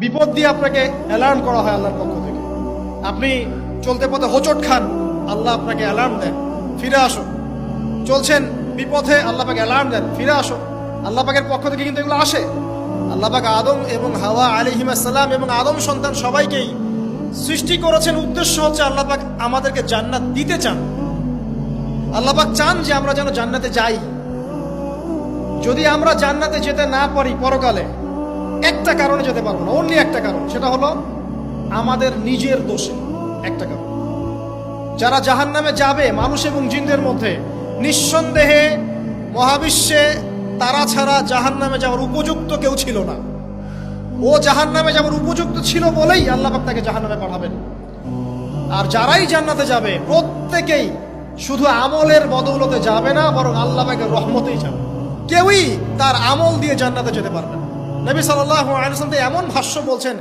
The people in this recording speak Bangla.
বিপদ দিয়ে আপনাকে অ্যালার্ম করা হয় আল্লাহর পক্ষ থেকে। আপনি চলতে পথে হোঁচট খান, আল্লাহ আপনাকে অ্যালার্ম দেন, ফিরে আসো। চলছেন বিপথে, আল্লাহ পাক অ্যালার্ম দেন, ফিরে আসো। আল্লাহ পাকের পক্ষ থেকে কিন্তু এগুলো আসে। আল্লাহ পাক আদম এবং হাওয়া আলাইহিস সালাম এবং আদম সন্তান সবাইকেই সৃষ্টি করেছেন। উদ্দেশ্য হচ্ছে আল্লাহ পাক আমাদেরকে জান্নাত দিতে চান। আল্লাহ পাক চান যে আমরা যেন জান্নাতে যাই। যদি আমরা জান্নাতে যেতে না পারি পরকালে, একটা কারণে যেতে পারবো না, অনলি একটা কারণ, সেটা হলো আমাদের নিজের দোষে। একটা কারণ, যারা জাহান্নামে যাবে মানুষ এবং জিনদের মধ্যে, নিঃসন্দেহে মহাবিশ্বে তারা ছাড়া জাহান্নামে যাওয়ার উপযুক্ত কেউ ছিল না। ও জাহান্নামে যাওয়ার উপযুক্ত ছিল বলেই আল্লাহ পাক তাকে জাহান্নামে পাঠাবেন। আর যারাই জান্নাতে যাবে প্রত্যেকেই শুধু আমলের বদৌলতে যাবে না, বরং আল্লাহ পাকের রহমতেই যাবে। কেউই তার আমল দিয়ে জান্নাতে যেতে পারবে না। নবী সাল্লাল্লাহু আলাইহি ওয়াসাল্লাম এমন ভাষ্য বলছেন,